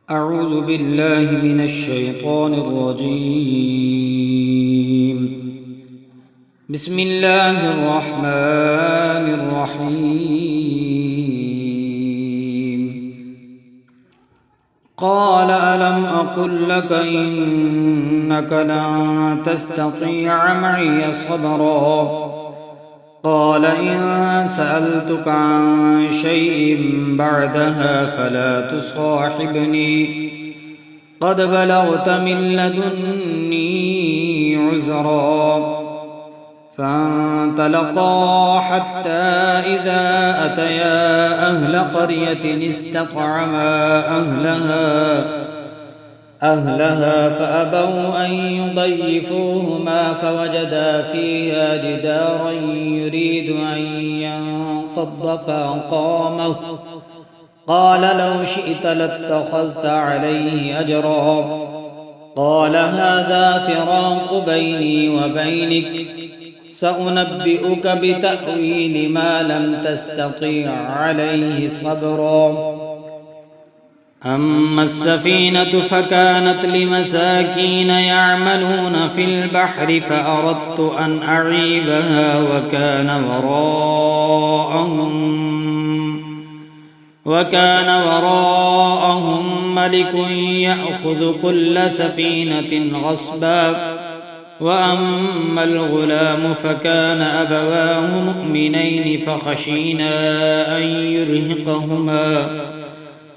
أعوذ بالله من الشيطان الرجيم. بسم الله الرحمن الرحيم. قال ألم أقل لك إنك لن تستطيع معي صبرا قال إن سألتك عن شيء بعدها فلا تصاحبني قد بلغت من لدني عذرا فانطلقا حتى إذا أتيا أهل قرية استطعما أهلها فأبوا أن يضيفوهما فوجدا فيها جدارا يريد أن ينقض فأقامه قال لو شئت لاتخذت عليه أجرا قال هذا فراق بيني وبينك سأنبئك بتأويل ما لم تستطيع عليه صبرا أما السفينة فكانت لمساكين يعملون في البحر فأردت أن أعيبها وكان وراءهم ملك يأخذ كل سفينة غصبا وأما الغلام فكان أبواه مؤمنين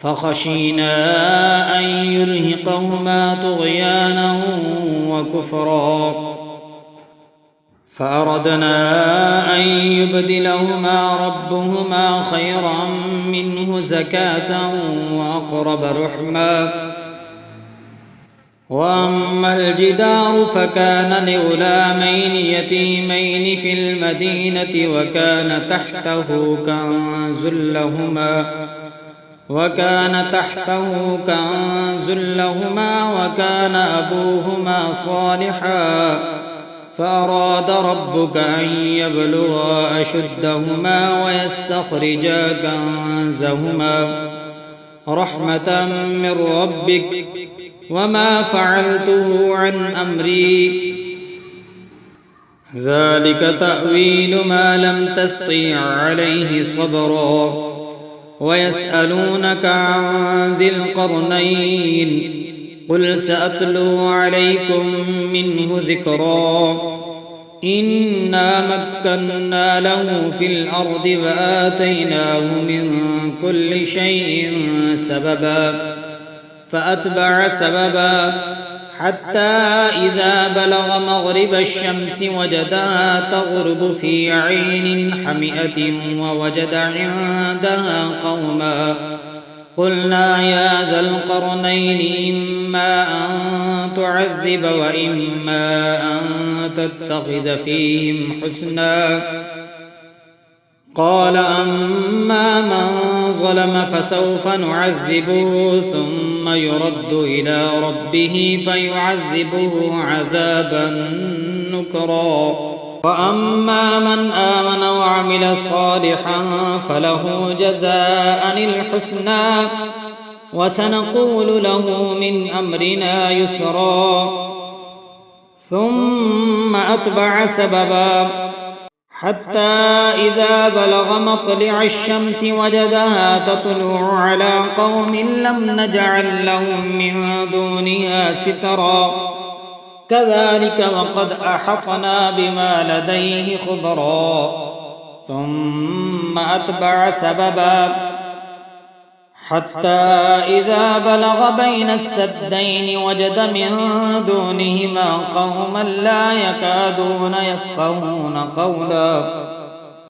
فخشينا أن يرهقهما طغيانا وكفرا فأردنا أن يبدلهما ربهما خيرا منه زكاة وأقرب رحما وأما الجدار فكان لغلامين يتيمين في المدينة وكان تحته كنز لهما وكان أبوهما صالحا فأراد ربك أن يبلغا أشدهما ويستخرجا كنزهما رحمة من ربك وما فعلته عن أمري ذلك تأويل ما لم تستطع عليه صبرا ويسألونك عن ذي القرنين قل سأتلو عليكم منه ذكرا إنا مكنا له في الأرض وآتيناه من كل شيء سببا فأتبع سببا حتى إذا بلغ مغرب الشمس وجدها تغرب في عين حمئة ووجد عندها قوما قلنا يا ذا القرنين إما أن تعذب وإما أن تتخذ فيهم حسنا قال أما من ظلم فسوف نعذبه ثم يرد إلى ربه فيعذبه عذابا نكرا وأما من آمن وعمل صالحا فله جزاء الحسنى وسنقول له من أمرنا يسرا ثم أتبع سببا حتى إذا بلغ مطلع الشمس وجدها تطلع على قوم لم نجعل لهم من دونها سترا كذلك وقد أحطنا بما لديه خبرا ثم أتبع سببا حتى إذا بلغ بين السدين وجد من دونهما قوما لا يكادون يفقهون قولا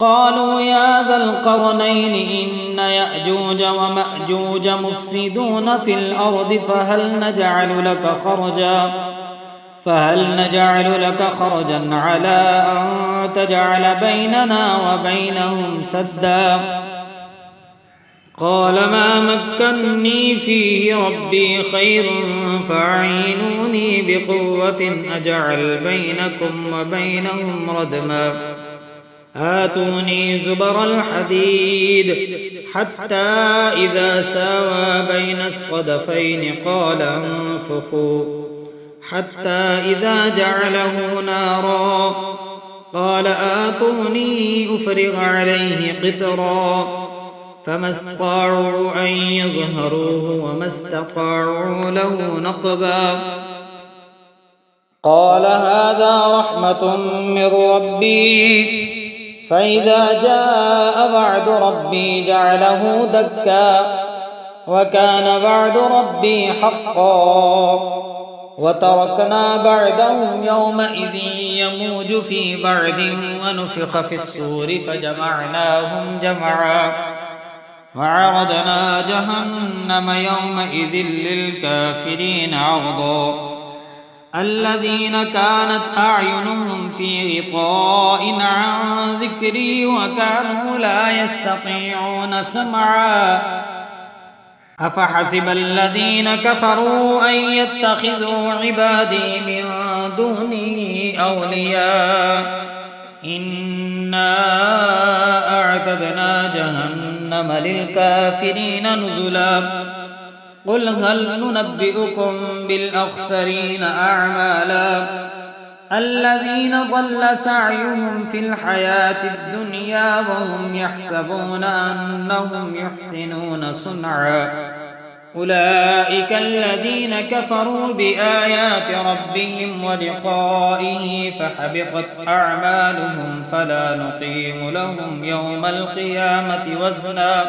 قالوا يا ذا القرنين إن يأجوج ومأجوج مفسدون في الأرض فهل نجعل لك خرجا على أن تجعل بيننا وبينهم سدا قال ما مكني فيه ربي خير فأعينوني بقوة أجعل بينكم وبينهم ردما آتوني زبر الحديد حتى إذا ساوى بين الصدفين قال انفخوا حتى إذا جعله نارا قال آتوني أفرغ عليه قطرا فما استطاعوا أن يظهروه وما استطاعوا له نقبا قال هذا رحمة من ربي فإذا جاء وعد ربي جعله دكا وكان وعد ربي حقا وتركنا بعدهم يومئذ يموج في بعد ونفخ في الصور فجمعناهم جمعا وعرضنا جهنم يومئذ للكافرين عرضا الذين كانت أعينهم في غطاء عن ذكري وكانوا لا يستطيعون سمعا أفحسب الذين كفروا أن يتخذوا عبادي من دوني أولياء إنا أعتدنا جهنم للكافرين نزلا قل هل ننبئكم بالأخسرين أعمالا الذين ضل سعيهم في الحياة الدنيا وهم يحسبون أنهم يحسنون صنعا أولئك الذين كفروا بآيات ربهم ولقائه فحبطت أعمالهم فلا نقيم لهم يوم القيامة وزنا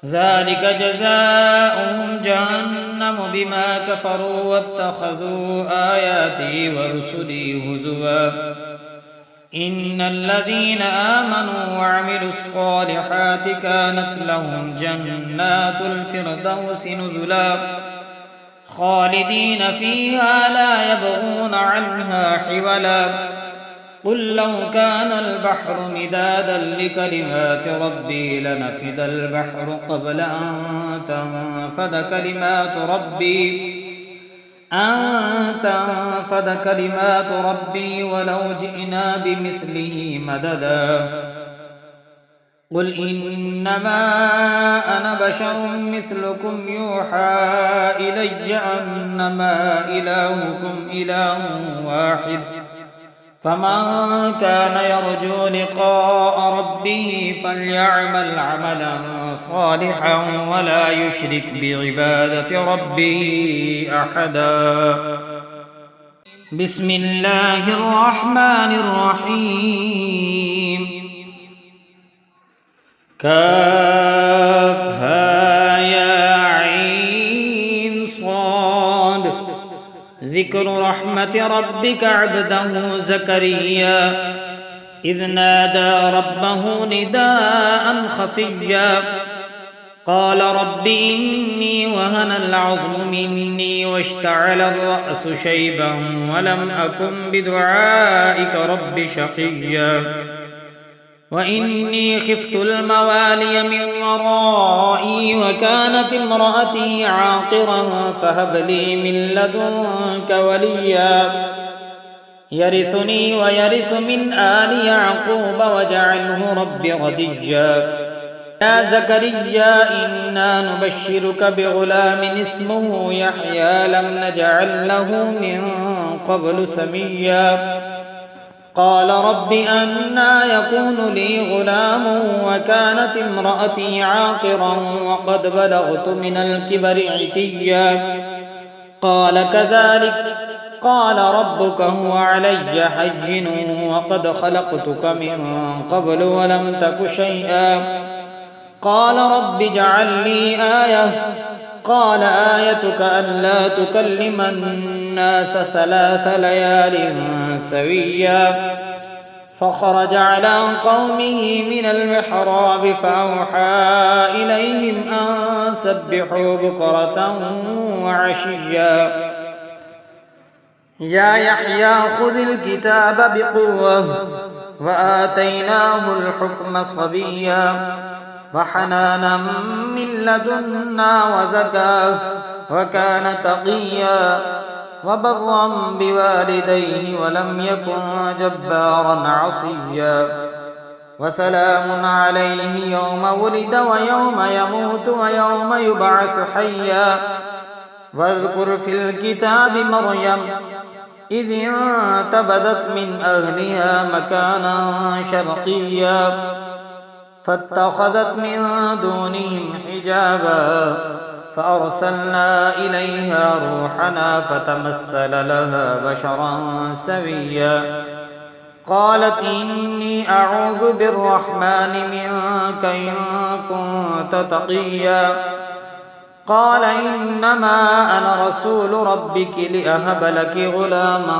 ذلك جزاؤهم جهنم بما كفروا واتخذوا آياتي ورسلي هزوا إن الذين آمنوا وعملوا الصالحات كانت لهم جنات الفردوس نزلا خالدين فيها لا يبغون عنها حولا قل لو كان البحر مدادا لكلمات ربي لنفد البحر قبل أن تنفد كلمات ربي ولو جئنا بمثله مددا قل إنما أنا بشر مثلكم يوحى إلي أنما إلهكم إله واحد فمن كان يرجو لقاء ربه فليعمل عملا صالحا ولا يشرك بعبادة ربه أحدا بسم الله الرحمن الرحيم كافها يا عين صاد ذكر رحمة ربك عبده زكريا إذ نادى ربه نداء خفيا قال رب إني وهن العظم مني واشتعل الرأس شيبا ولم أكن بدعائك رب شقيا وإني خفت الموالي من ورائي وكانت امرأتي عاقرا فهب لي من لدنك وليا يرثني ويرث من آل يعقوب واجعله رب رضيا يا زكريا إنا نبشرك بغلام اسمه يحيى لم نجعل له من قبل سميا قال رب أنى يكون لي غلام وكانت امرأتي عاقرا وقد بلغت من الكبر عتيا قال كذلك قال ربك هو علي حين وقد خلقتك من قبل ولم تك شيئا قال رب اجعل لي آية قال آيتك ألا تكلم الناس 3 ليال سويا فخرج على قومه من المحراب فأوحى إليهم أن سبحوا بكرة وعشيا يا يحيى خذ الكتاب بقوة وآتيناه الحكم صبيا وحنانا من لدنا وزكاة وكان تقيا وبرا بوالديه ولم يكن جبارا عصيا وسلام عليه يوم ولد ويوم يموت ويوم يبعث حيا. واذكر في الكتاب مريم إذ انتبذت من أهلها مكانا شرقيا فاتخذت من دونهم حجابا فأرسلنا إليها روحنا فتمثل لها بشرا سويا. قالت إني أعوذ بالرحمن منك إن كنت تقيا. قال إنما أنا رسول ربك لأهب لك غلاما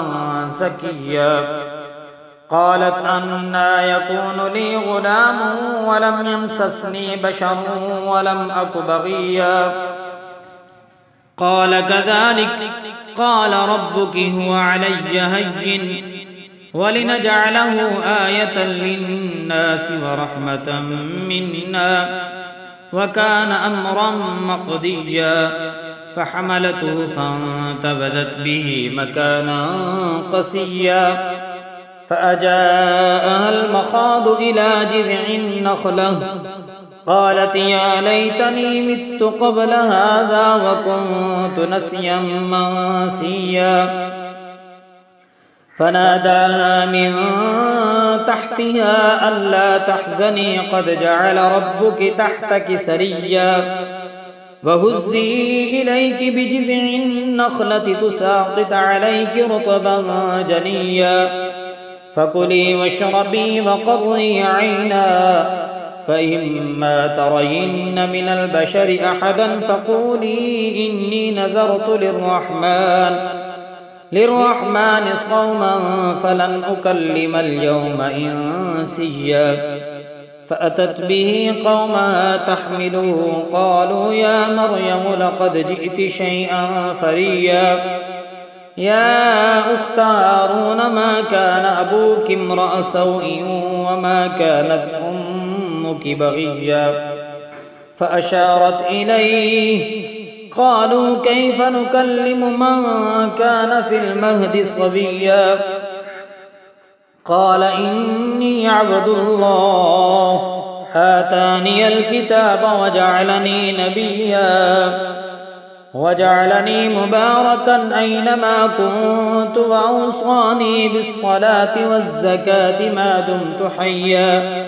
زكيا. قالت أنى يكون لي غلام ولم يمسسني بشر ولم أك بغيا. قال كذلك قال ربك هو علي هين ولنجعله آية للناس ورحمة منا وكان أمرا مقضيا. فحملته فانتبذت به مكانا قصيا فأجاءها المخاض إلى جذع النخلة قالت يا ليتني مت قبل هذا وكنت نسيا منسيا. فناداها من تحتها ألا تحزني قد جعل ربك تحتك سريا وهزي إليك بجذع النخلة تساقط عليك رطبا جنيا. فكلي واشربي وقضي عينا فإما ترين من البشر أحدا فقولي إني نذرت للرحمن صوما فلن أكلم اليوم إنسيا. فأتت به قومها تحمله قالوا يا مريم لقد جئت شيئا فريا. يا أخت هارون ما كان أبوك امرأ سوء وما كانت أمك بغيا. فأشارت إليه قالوا كيف نكلم من كان في المهد صبيا. قال إني عبد الله آتاني الكتاب وجعلني نبيا وجعلني مباركا أينما كنت وأوصاني بالصلاة والزكاة ما دمت حيا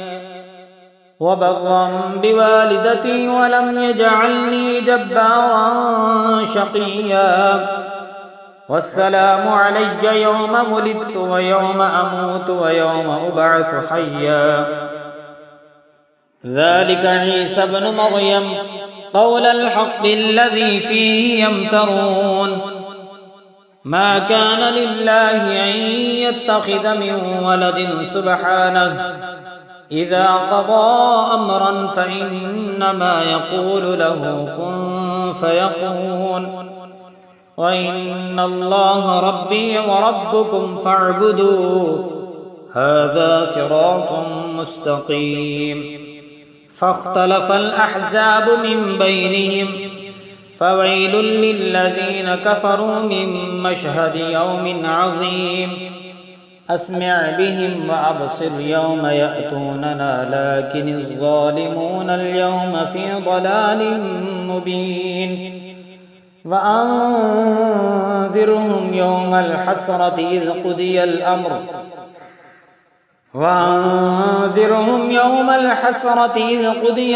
وبرا بوالدتي ولم يجعلني جبارا شقيا. والسلام علي يوم ولدت ويوم أموت ويوم أبعث حيا. ذلك عيسى ابن مريم قول الحق الذي فيه يمترون. ما كان لله أن يتخذ من ولد سبحانه إذا قضى أمرا فإنما يقول له كن فيكون. وإن الله ربي وربكم فاعبدوه هذا صراط مستقيم. فاختلف الأحزاب من بينهم فويل للذين كفروا من مشهد يوم عظيم. أسمع بهم وأبصر يوم يأتوننا لكن الظالمون اليوم في ضلال مبين. وأنذرهم يوم الحسرة إذ قضي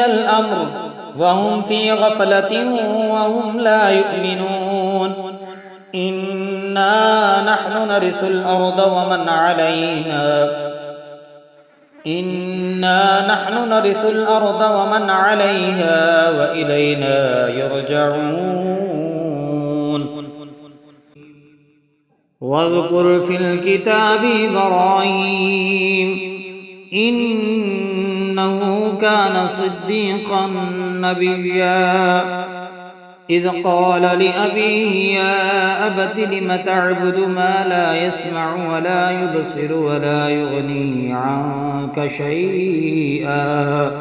الأمر وهم في غفلة وهم لا يؤمنون. إنا نحن نرث الأرض ومن عليها وإلينا يرجعون. واذكر في الكتاب إبراهيم إنه كان صديقا نبيا إذ قال لأبيه يا أبت لم تعبد ما لا يسمع ولا يبصر ولا يغني عنك شيئا.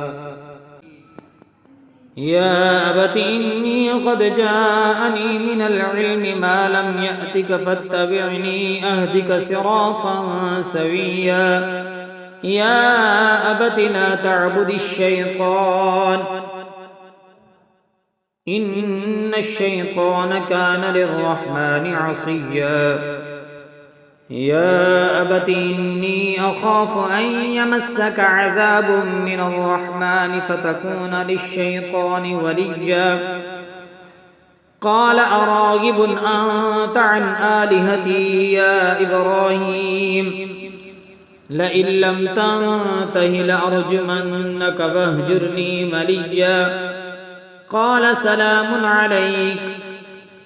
يا أبت إني قد جاءني من العلم ما لم يأتك فاتبعني أهدك صراطا سويا. يا أبت لا تعبد الشيطان إن الشيطان كان للرحمن عصيا يا أبت إني أخاف أن يمسك عذاب من الرحمن فتكون للشيطان وليا قال أراغب أنت عن آلهتي يا إبراهيم لئن لم تنته لأرجمنك فاهجرني مليا قال سلام عليك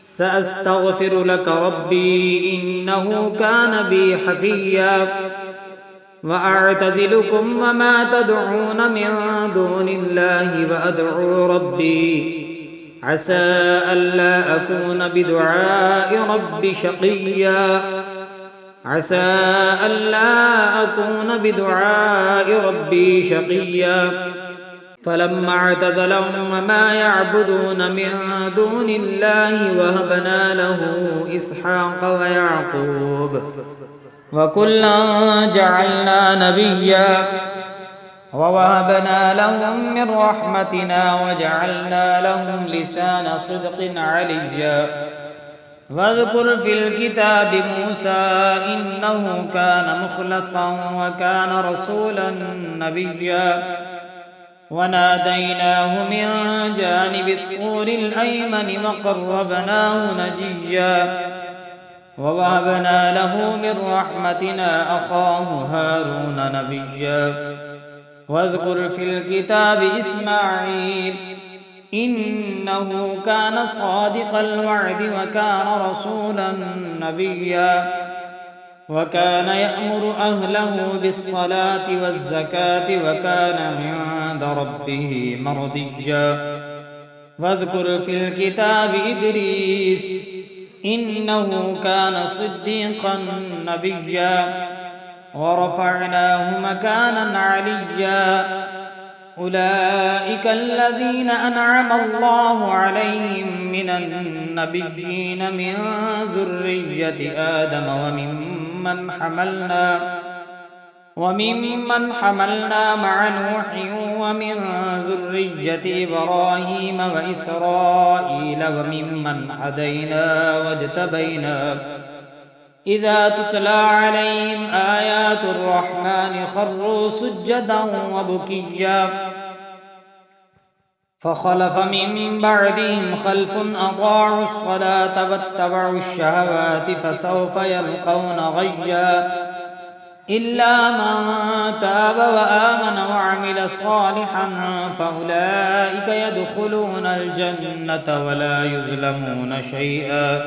سأستغفر لك ربي إنه كان بي حفيا وأعتزلكم وما تدعون من دون الله وأدعو ربي عسى ألا أكون بدعاء ربي شقيا عسى ألا أكون بدعاء ربي شقيا فلما اعتزلهم وما يعبدون من دون الله وهبنا له إسحاق ويعقوب وكلا جعلنا نبيا ووهبنا لهم من رحمتنا وجعلنا لهم لسان صدق عليا واذكر في الكتاب موسى إنه كان مخلصا وكان رسولا نبيا وناديناه من جانب الطور الأيمن وقربناه نجيا ووهبنا له من رحمتنا أخاه هارون نبيا واذكر في الكتاب إسماعيل إنه كان صادق الوعد وكان رسولا نبيا وكان يأمر أهله بالصلاة والزكاة وكان عند ربه مرضيا واذكر في الكتاب إدريس إنه كان صديقا نبيا ورفعناه مكانا عليا أولئك الذين أنعم الله عليهم من النبيين من ذرية آدم وممن حملنا مع نوح ومن ذرية إبراهيم وإسرائيل وممن هدينا واجتبينا إذا تتلى عليهم آيات الرحمن خروا سجدا وبكيا فخلف من بعدهم خلف أضاعوا الصلاة واتبعوا الشهوات فسوف يلقون غيا إلا من تاب وآمن وعمل صالحا فأولئك يدخلون الجنة ولا يظلمون شيئا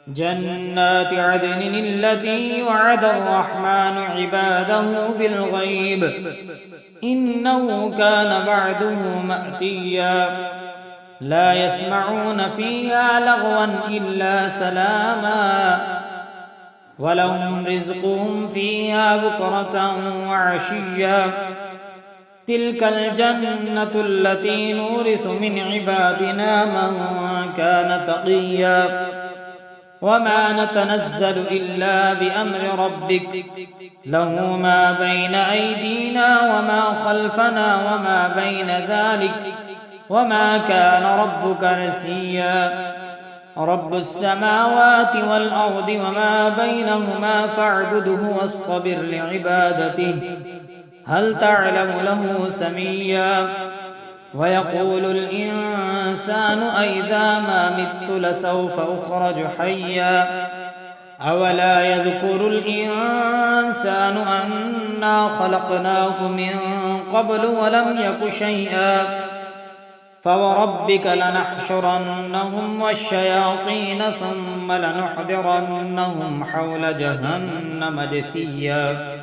جنات عدن التي وعد الرحمن عباده بالغيب إنه كان بعده مأتيا لا يسمعون فيها لغوا إلا سلاما ولهم رزقهم فيها بكرة وعشيا تلك الجنة التي نورث من عبادنا من كان تقيا وما نتنزل إلا بأمر ربك له ما بين أيدينا وما خلفنا وما بين ذلك وما كان ربك نسيا رب السماوات والأرض وما بينهما فاعبده واصطبر لعبادته هل تعلم له سميا ويقول الإنسان أئذا ما مت لسوف أخرج حيا أولا يذكر الإنسان أنا خلقناه من قبل ولم يك شيئا فوربك لنحشرنهم والشياطين ثم لنحضرنهم حول جهنم جثيا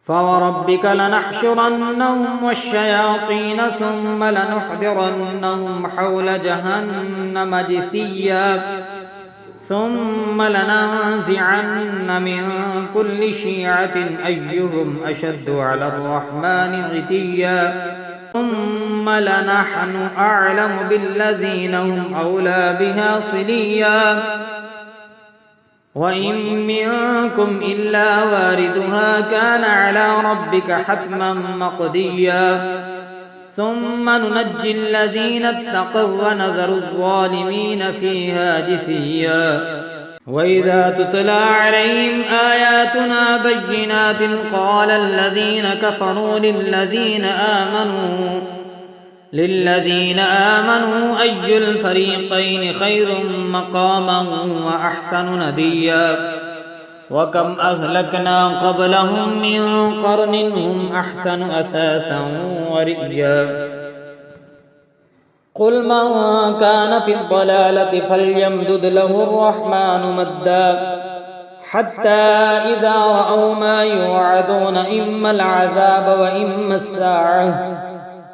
فوربك لنحشرنهم والشياطين ثم لنحضرنهم حول جهنم جثيا ثم لننزعن من كل شيعة أيهم أشد على الرحمن عتيا ثم لنحن أعلم بالذين هم أولى بها صليا وإن منكم إلا واردها كان على ربك حتما مقضيا ثم ننجي الذين اتقوا ونذر الظالمين فيها جثيا وإذا تتلى عليهم آياتنا بينات قال الذين كفروا للذين آمنوا أي الفريقين خير مقاما وأحسن نديا وكم أهلكنا قبلهم من قرن هم أحسن أثاثا ورئيا قل من كان في الضلالة فليمدد له الرحمن مدا حتى إذا رأوا ما يوعدون إما العذاب وإما الساعة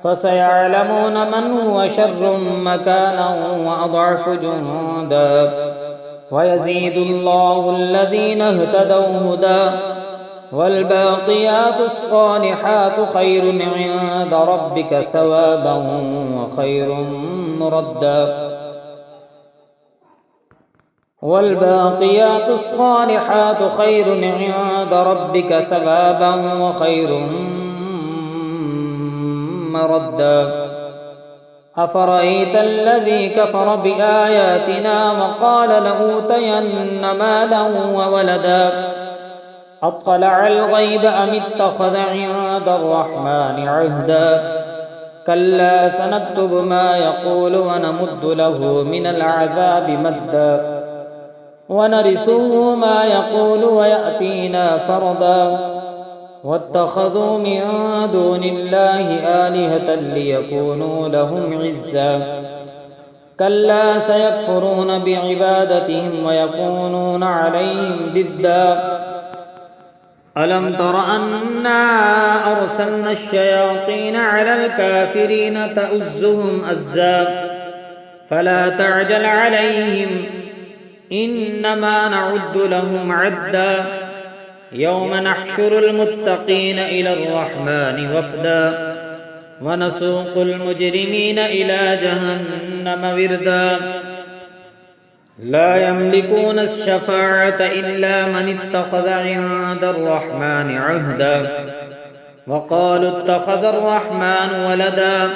فسيعلمون من هو شر مكانا وأضعف جندا ويزيد الله الذين اهتدوا هدى والباقيات الصالحات خير عند ربك ثوابا وخير مردا والباقيات الصالحات خير عند ربك ثوابا وخير مردا أفرأيت الذي كفر بآياتنا وقال لأوتين مالا وولدا أطلع الغيب أم اتخذ عند الرحمن عهدا كلا سنكتب ما يقول ونمد له من العذاب مدا ونرثه ما يقول ويأتينا فردا واتخذوا من دون الله آلهة ليكونوا لهم عزا كلا سيكفرون بعبادتهم ويكونون عليهم ضدا ألم تر أنا أرسلنا الشياطين على الكافرين تؤزهم أزا فلا تعجل عليهم إنما نعد لهم عدا يوم نحشر المتقين إلى الرحمن وفدا ونسوق المجرمين إلى جهنم وردا لا يملكون الشفاعة إلا من اتخذ عند الرحمن عهدا وقالوا اتخذ الرحمن ولدا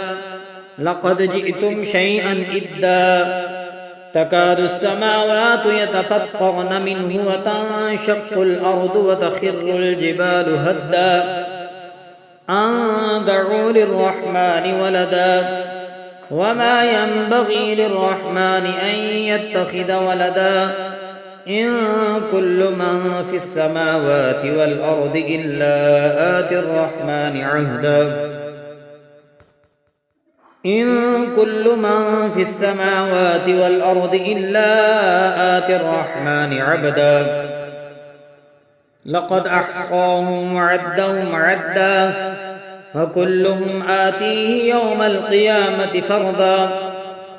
لقد جئتم شيئا إدا تكاد السماوات يتفطرن منه وتنشق الأرض وتخر الجبال هدا أن دعوا للرحمن ولدا وما ينبغي للرحمن أن يتخذ ولدا إن كل من في السماوات والأرض إلا آتي الرحمن عهدا إن كل من في السماوات والأرض إلا آتي الرحمن عبدا لقد أحصاهم وعدهم عدا وكلهم آتيه يوم القيامة فردا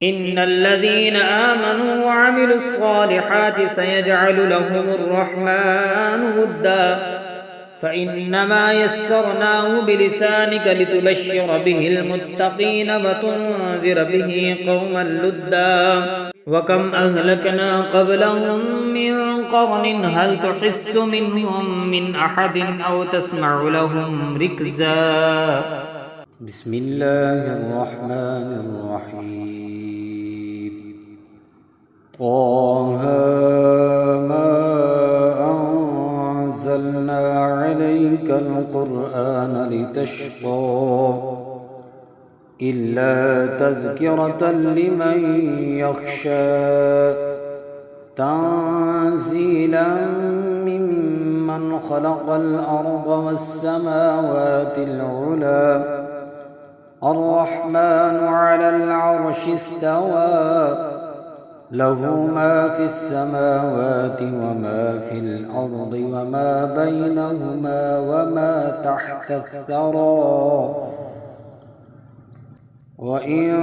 إن الذين آمنوا وعملوا الصالحات سيجعل لهم الرحمن ودا فإنما يسرناه بلسانك لتبشر به المتقين وتنذر به قوما لدا وكم أهلكنا قبلهم من قرن هل تحس منهم من أحد أو تسمع لهم ركزا بسم الله الرحمن الرحيم طه ما أنزلنا عليك القرآن لتشقى إلا تذكرة لمن يخشى تنزيلا ممن خلق الأرض والسماوات العلى الرحمن على العرش استوى له ما في السماوات وما في الأرض وما بينهما وما تحت الثرى وإن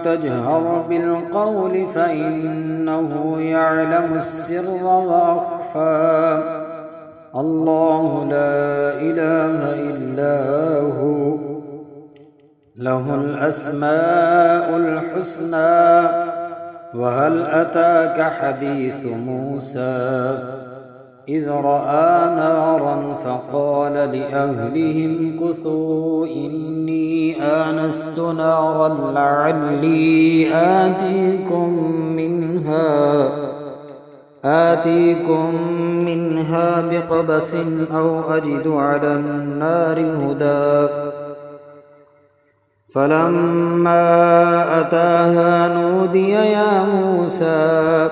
تجهر بالقول فإنه يعلم السر وأخفى الله لا إله إلا هو له الأسماء الحسنى وهل أتاك حديث موسى إذ رأى نارا فقال لأهلهم كثوا إني آنست نارا لعلي آتيكم منها بقبس أو أجد على النار هدى فلما أتاها نودي يا موسى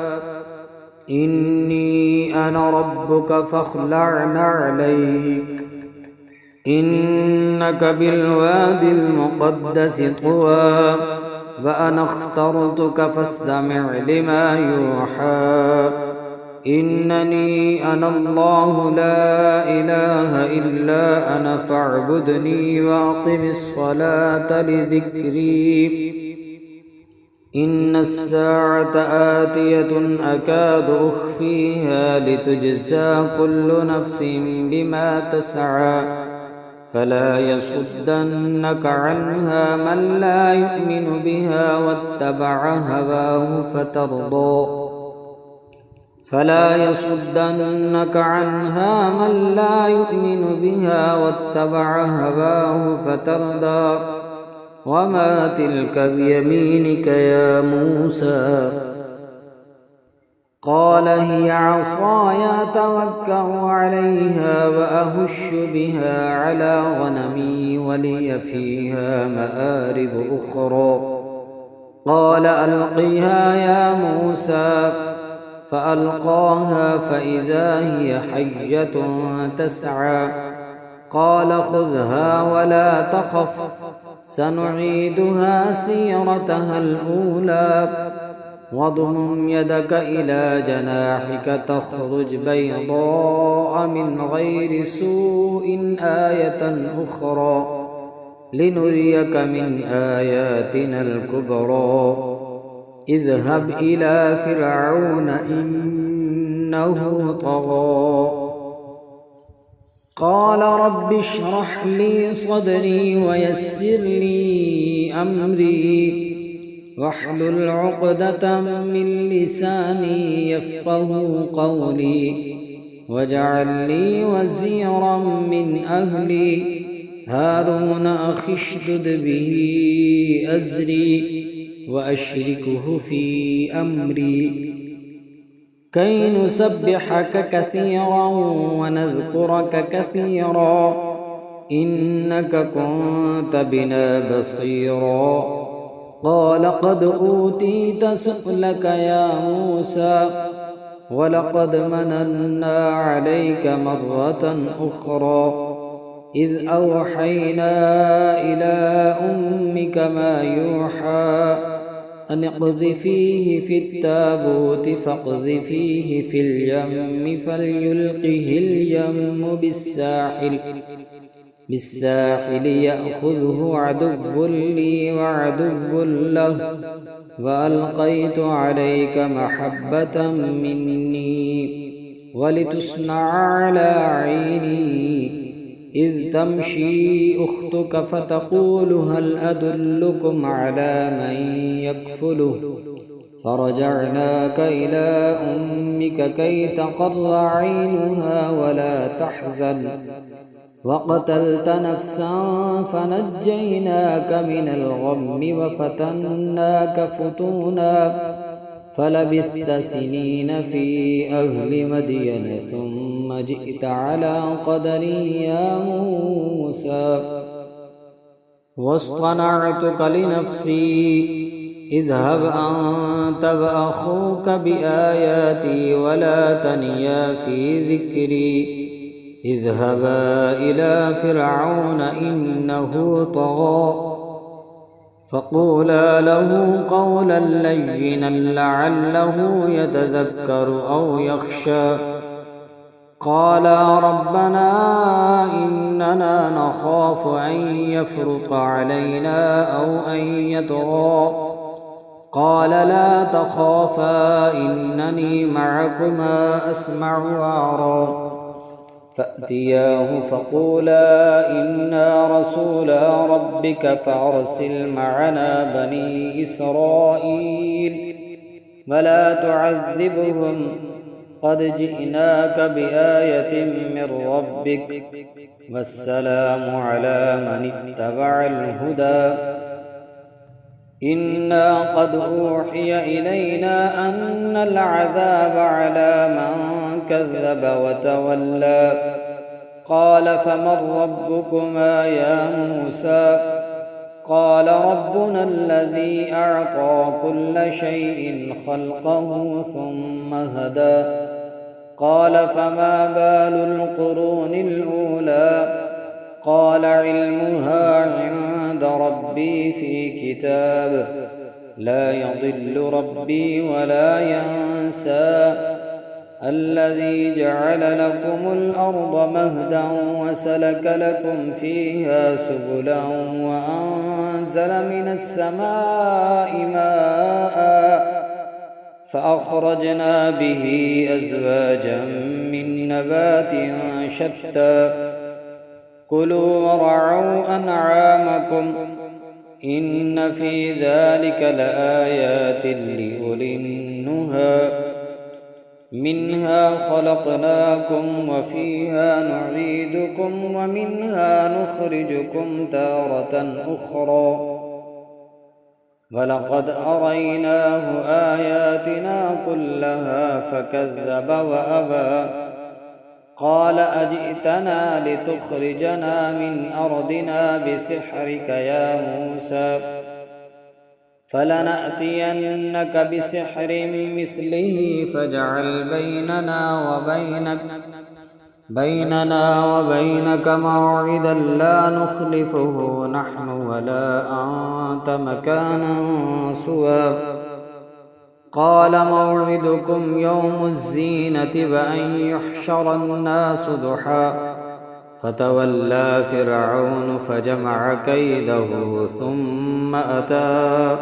إني أنا ربك فاخلع نعليك إنك بالواد المقدس طوى وأنا اخترتك فاستمع لما يوحى إنني أنا الله لا إله إلا أنا فاعبدني وأقم الصلاة لذكري إن الساعة آتية أكاد أخفيها لتجزى كل نفس بما تسعى فلا يصدنك عنها من لا يؤمن بها واتبع هواه فترضى وما تلك بيمينك يا موسى قال هي عصاي أتوكأ عليها وأهش بها على غنمي ولي فيها مآرب أخرى قال ألقها يا موسى فألقاها فإذا هي حية تسعى قال خذها ولا تخف سنعيدها سيرتها الأولى واضمم يدك إلى جناحك تخرج بيضاء من غير سوء آية أخرى لنريك من آياتنا الكبرى اذهب إلى فرعون إنه طغى قال رب اشرح لي صدري ويسر لي أمري واحلل عقدة من لساني يفقه قولي واجعل لي وزيرا من أهلي هارون أخي اشدد به أزري وأشركه في أمري كي نسبحك كثيرا ونذكرك كثيرا إنك كنت بنا بصيرا قال قد أوتيت سؤلك يا موسى ولقد مننا عليك مرة أخرى إذ أوحينا إلى أمك ما يوحى أن اقذفيه في التابوت فاقذفيه في اليم فليلقه اليم بالساحل يأخذه عدو لي وعدو له وألقيت عليك محبة مني ولتصنع على عيني إذ تمشي أختك فتقول هل أدلكم على من يكفله فرجعناك إلى أمك كي تقر عينها ولا تحزن وقتلت نفسا فنجيناك من الغم وفتناك فتونا فلبثت سنين في أهل مدين ثم جئت على قدر يا موسى واصطنعتك لنفسي اذهب أنت وأخوك بآياتي ولا تنيا في ذكري اذهبا إلى فرعون إنه طغى فقولا له قولا لينا لعله يتذكر أو يخشى قالا ربنا إننا نخاف أن يفرط علينا أو أن يطغى قال لا تخافا إنني معكما أسمع وأرى فأتياه فقولا إنا رسولا ربك فأرسل معنا بني إسرائيل ولا تعذبهم قد جئناك بآية من ربك والسلام على من اتبع الهدى إنا قد أوحي إلينا أن العذاب على من كذب وتولى قال فمن ربكما يا موسى قال ربنا الذي أعطى كل شيء خلقه ثم هدى قال فما بال القرون الأولى قال علمها عند ربي في كتاب لا يضل ربي ولا ينسى الذي جعل لكم الأرض مهدا وسلك لكم فيها سبلا وأنزل من السماء ماء فأخرجنا به أزواجا من نبات شتى كلوا ورعوا أنعامكم إن في ذلك لآيات لأولي النهى منها خلقناكم وفيها نعيدكم ومنها نخرجكم تارة أخرى ولقد أريناه آياتنا كلها فكذب وأبى قال أجئتنا لتخرجنا من أرضنا بسحرك يا موسى فلنأتينك بسحر مثله فاجعل بيننا وبينك موعدا لا نخلفه نحن ولا أنت مكانا سوى قال موعدكم يوم الزينة وأن يحشر الناس ضحى فتولى فرعون فجمع كيده ثم أتى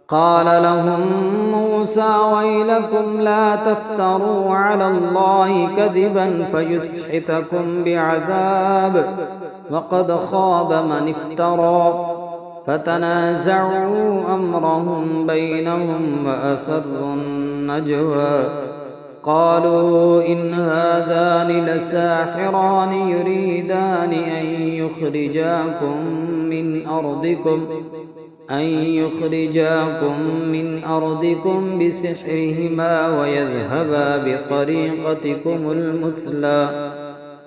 قال لهم موسى ويلكم لا تفتروا على الله كذبا فيسحتكم بعذاب وقد خاب من افترى فتنازعوا أمرهم بينهم وأسروا النجوى قالوا إن هذان لساحران يريدان أن يخرجاكم من أرضكم بسحرهما ويذهبا بطريقتكم المثلى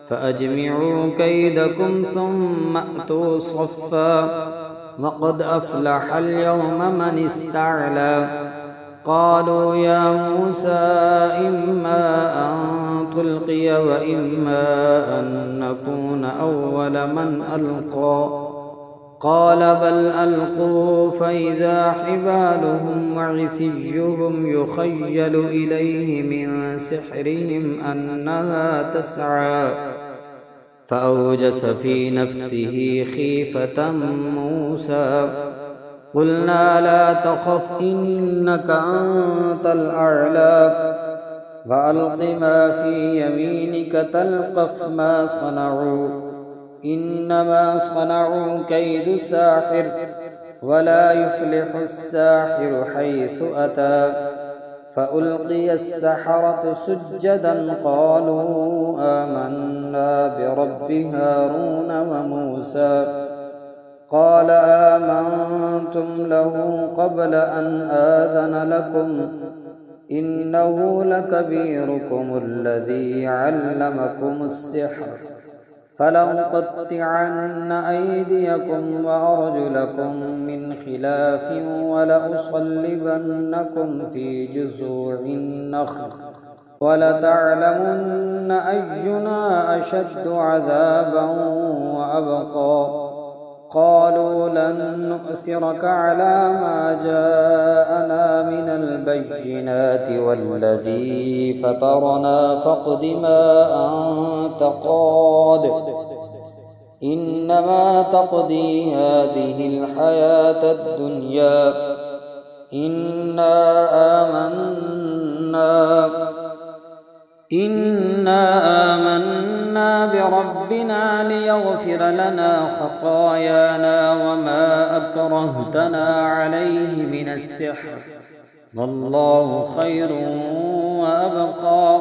فأجمعوا كيدكم ثم أتوا صفا وقد أفلح اليوم من استعلى قالوا يا موسى إما أن تلقي وإما أن نكون أول من ألقى قال بل ألقوا فإذا حبالهم وعصيهم يخيل إليه من سحرهم أنها تسعى فأوجس في نفسه خيفة موسى قلنا لا تخف إنك أنت الأعلى وألق ما في يمينك تلقف ما صنعوا إنما صنعوا كيد ساحر ولا يفلح الساحر حيث أتى فألقي السحرة سجدا قالوا آمنا برب هارون وموسى قال آمنتم له قبل أن آذن لكم إنه لكبيركم الذي علمكم السحر فلأقطعن أيديكم وأرجلكم من خلاف ولأصلبنكم في جذوع النخل ولتعلمن أينا أشد عذابا وأبقى قالوا لن نؤثرك على ما جاءنا من البينات والذي فطرنا فاقض ما أنت قاد إنما تقضي هذه الحياة الدنيا إنا آمنا بربنا ليغفر لنا خطايانا وما أكرهتنا عليه من السحر والله خير وأبقى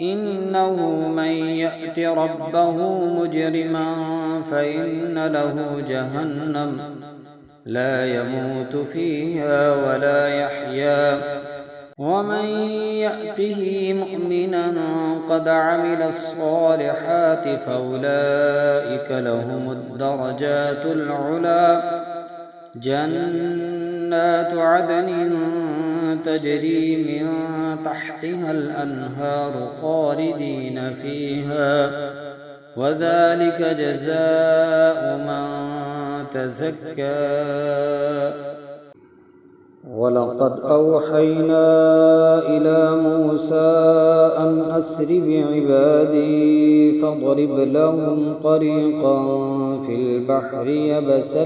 إنه من يأت ربه مجرما فإن له جهنم لا يموت فيها ولا يحيا ومن يأته مؤمنا قد عمل الصالحات فأولئك لهم الدرجات العلى جنات عدن تجري من تحتها الأنهار خالدين فيها وذلك جزاء من تزكى ولقد أوحينا إلى موسى أن أسر بعبادي فاضرب لهم طريقا في البحر يبسا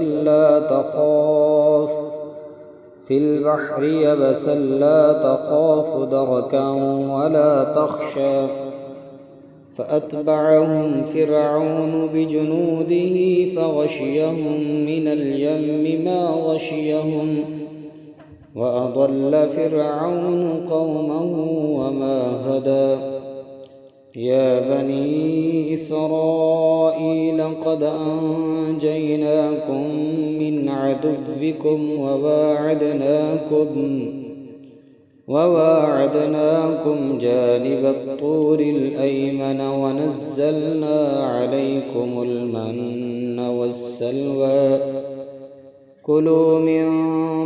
لا تخاف دركا ولا تخشى فأتبعهم فرعون بجنوده فغشيهم من اليم ما غشيهم وأضل فرعون قومه وما هدى يا بني إسرائيل قد أنجيناكم من عدوكم وواعدناكم جانب الطور الأيمن ونزلنا عليكم المن والسلوى كلوا من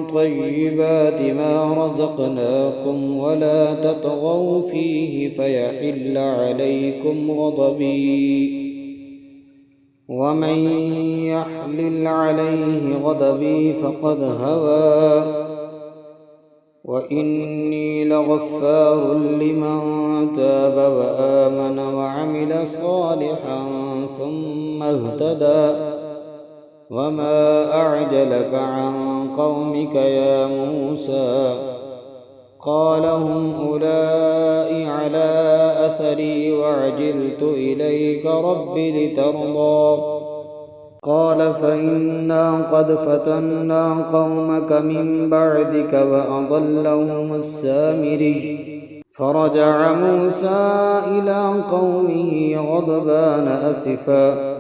طيبات ما رزقناكم ولا تطغوا فيه فيحل عليكم غضبي ومن يحلل عليه غضبي فقد هوى وإني لغفار لمن تاب وآمن وعمل صالحا ثم اهتدى وما أعجلك عن قومك يا موسى قال هم أولئك على أثري وعجلت إليك رب لترضى قال فإنا قد فتنا قومك من بعدك وأضلهم السامري فرجع موسى إلى قومه غضبان أسفا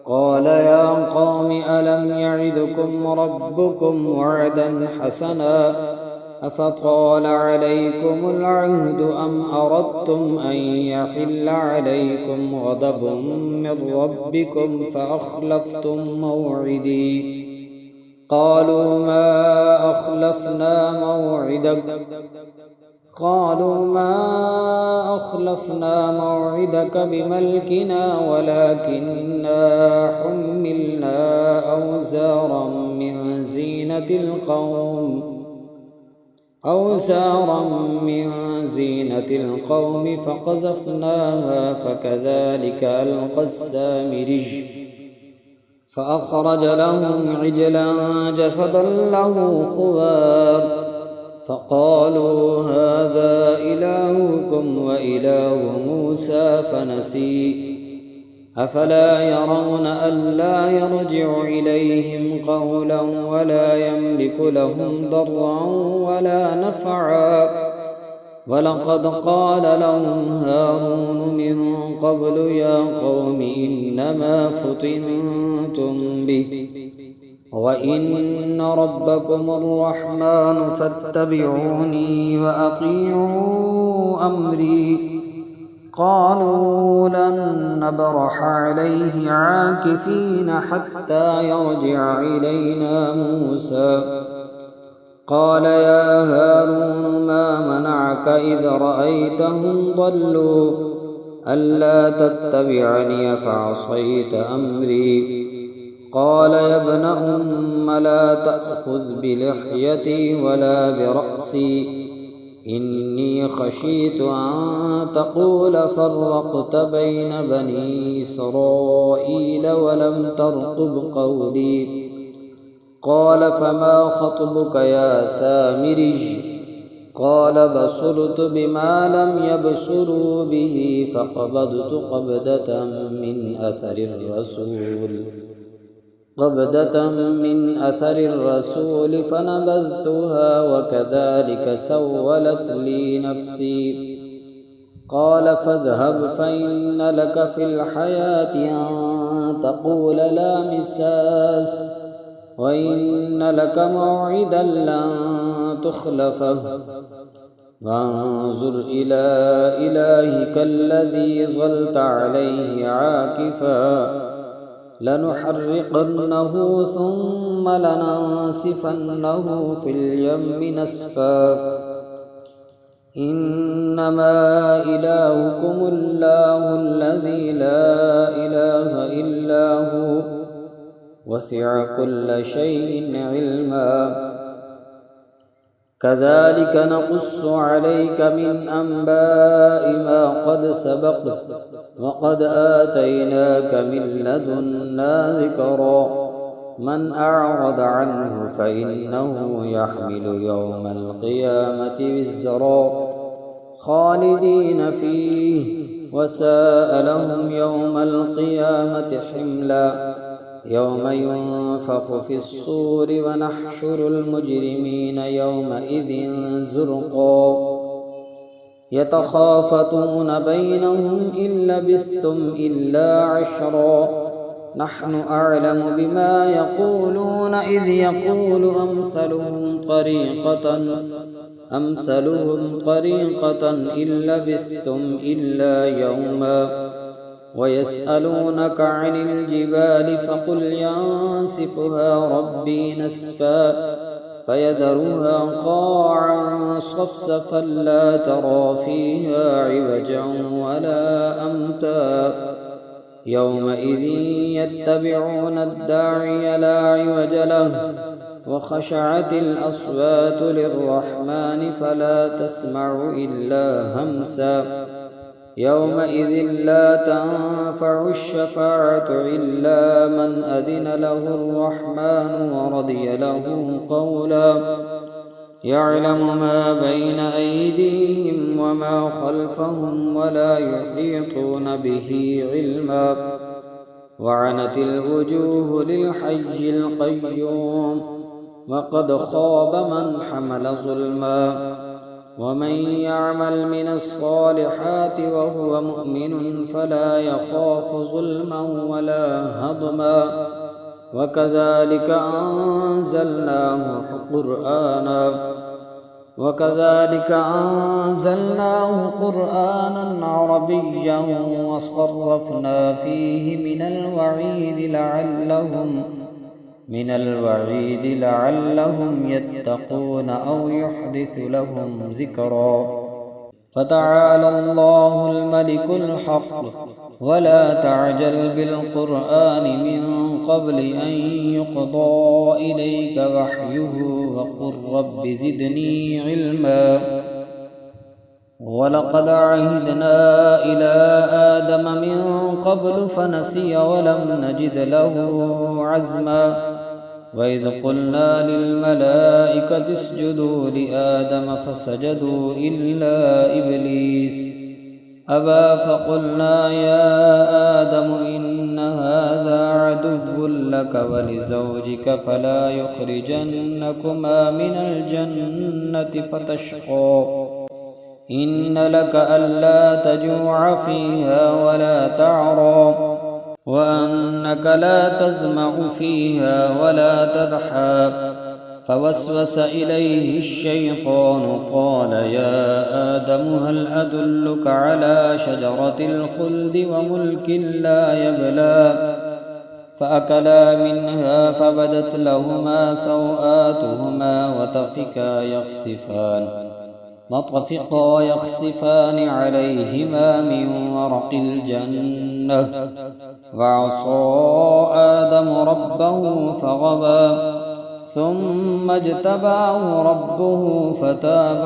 قال يا قوم ألم يعدكم ربكم وعدا حسنا أفطال عليكم العهد أم أردتم أن يحل عليكم غضب من ربكم فأخلفتم موعدي قالوا ما أخلفنا موعدك بملكنا ولكننا حملنا أوزارا من زينة القوم فقذفناها فكذلك ألقى السامري فأخرج لهم عجلا جسدا له خوار فقالوا هذا إلهكم وإله موسى فنسي أفلا يرون ألا يرجع إليهم قولا ولا يملك لهم ضرا ولا نفعا ولقد قال لهم هارون من قبل يا قوم إنما فتنتم به وإن ربكم الرحمن فاتبعوني وأطيعوا أمري قالوا لن نبرح عليه عاكفين حتى يرجع إلينا موسى قال يا هارون ما منعك إذ رأيتهم ضلوا ألا تتبعني فعصيت أمري قال يا ابن أم لا تأخذ بلحيتي ولا برأسي إني خشيت أن تقول فرقت بين بني إسرائيل ولم ترقب قولي قال فما خطبك يا سامري قال بصرت بما لم يبصروا به فقبضت قبضة من أثر الرسول قبضة من أثر الرسول فنبذتها وكذلك سولت لي نفسي. قال فاذهب فإن لك في الحياة أن تقول لا مساس وإن لك موعدا لن تخلفه وانظر إلى إلهك الذي ظلت عليه عاكفا لنحرقنه ثم لننسفنه في اليم نسفا. إنما إلهكم الله الذي لا إله إلا هو وسع كل شيء علما. كذلك نقص عليك من أنباء ما قد سبق وقد آتيناك من لدنا ذكرا. من أعرض عنه فإنه يحمل يوم القيامة وزرا خالدين فيه وساء لهم يوم القيامة حملا. يوم ينفخ في الصور ونحشر المجرمين يومئذ زرقا يتخافتون بينهم إن لبثتم إلا عشرا نحن أعلم بما يقولون إذ يقول أمثلهم طريقة إن لبثتم إلا يوما. ويسألونك عن الجبال فقل ينسفها ربي نسفا فيذرها قاعا صفصفا لا ترى فيها عوجا ولا أمتا. يومئذ يتبعون الداعي لا عوج له وخشعت الأصوات للرحمن فلا تسمع إلا همسا. يومئذ لا تنفع الشفاعة إلا من أذن له الرحمن ورضي له قولا. يعلم ما بين أيديهم وما خلفهم ولا يحيطون به علما. وعنت الوجوه للحي القيوم وقد خاب من حمل ظلما. ومن يعمل من الصالحات وهو مؤمن فلا يخاف ظلما ولا هضما. وكذلك أنزلناه قرآنا عربيا وصرفنا فيه من الوعيد لعلهم يتقون أو يحدث لهم ذكرا. فتعالى الله الملك الحق ولا تعجل بالقرآن من قبل أن يقضى إليك وحيه وقل رب زدني علما. ولقد عهدنا إلى آدم من قبل فنسي ولم نجد له عزما. وإذ قلنا للملائكة اسجدوا لآدم فسجدوا إلا إبليس أبى فقلنا يا آدم إن هذا عدو لك ولزوجك فلا يخرجنكما من الجنة فتشقى. إن لك ألا تجوع فيها ولا تعرى وأنك لا تزمع فيها ولا تضحى. فوسوس إليه الشيطان قال يا آدم هل أدلك على شجرة الخلد وملك لا يبلى. فأكلا منها فبدت لهما سوآتهما وطفقا يخصفان عليهما من ورق الجنة. وعصى آدم ربه فغوى ثم اجتباه ربه فتاب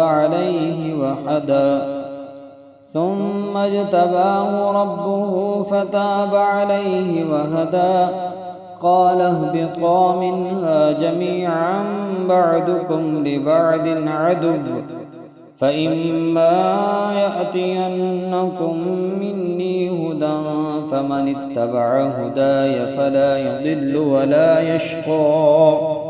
عليه وهدى. قال اهبطا منها جميعا بعضكم لبعض عدو فإما يأتينكم مني هدى فمن اتبع هداي فلا يضل ولا يشقى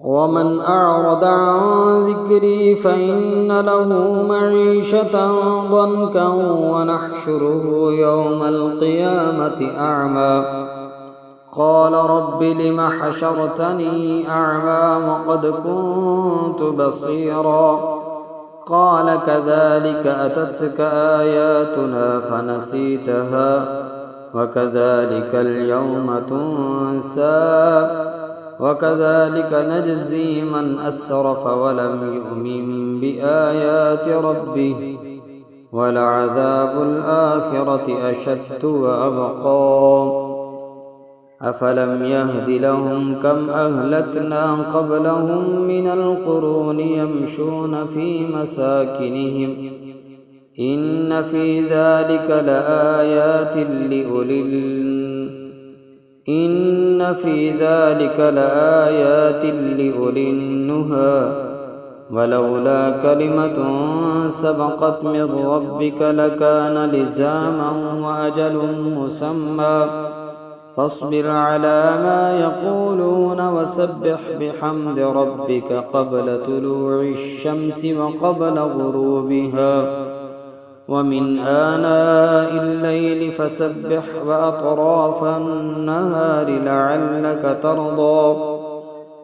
ومن أعرض عن ذكري فإن له معيشة ضنكا ونحشره يوم القيامة أعمى قال رب لم حشرتني أعمى وقد كنت بصيرا قال كذلك أتتك آياتنا فنسيتها وكذلك اليوم تنسى وكذلك نجزي من أسرف ولم يؤمن بآيات ربه ولعذاب الآخرة أشد وأبقى أفلم يهد لهم كم أهلكنا قبلهم من القرون يمشون في مساكنهم إن في ذلك لآيات لأولي النهى ولولا كلمة سبقت من ربك لكان لزاما وأجل مسمى فاصبر على ما يقولون وسبح بحمد ربك قبل طلوع الشمس وقبل غروبها ومن آناء الليل فسبح وأطراف النهار لعلك ترضى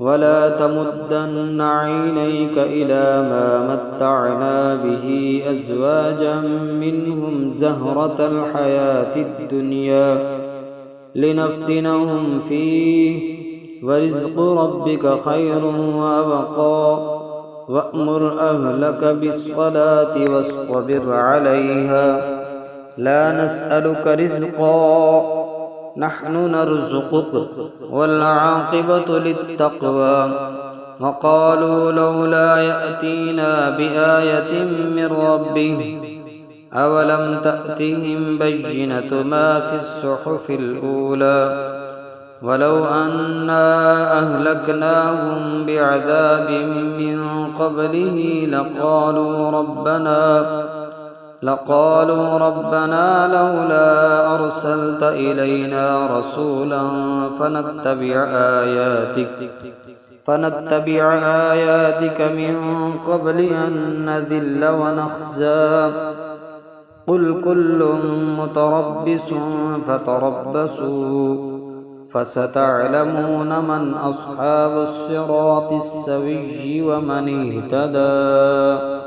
ولا تمدن عينيك إلى ما متعنا به أزواجا منهم زهرة الحياة الدنيا لنفتنهم فيه ورزق ربك خير وأبقى وأمر أهلك بالصلاة واصطبر عليها لا نسألك رزقا نحن نرزقك والعاقبة للتقوى وقالوا لولا يأتينا بآية من ربه أولم تأتهم بينة ما في الصحف الأولى ولو أنا أهلكناهم بعذاب من قبله لقالوا ربنا لولا أرسلت إلينا رسولا فنتبع آياتك من قبل أن نذل ونخزى قل كل متربص فتربصوا فستعلمون من أصحاب الصراط السوي ومن اهتدى.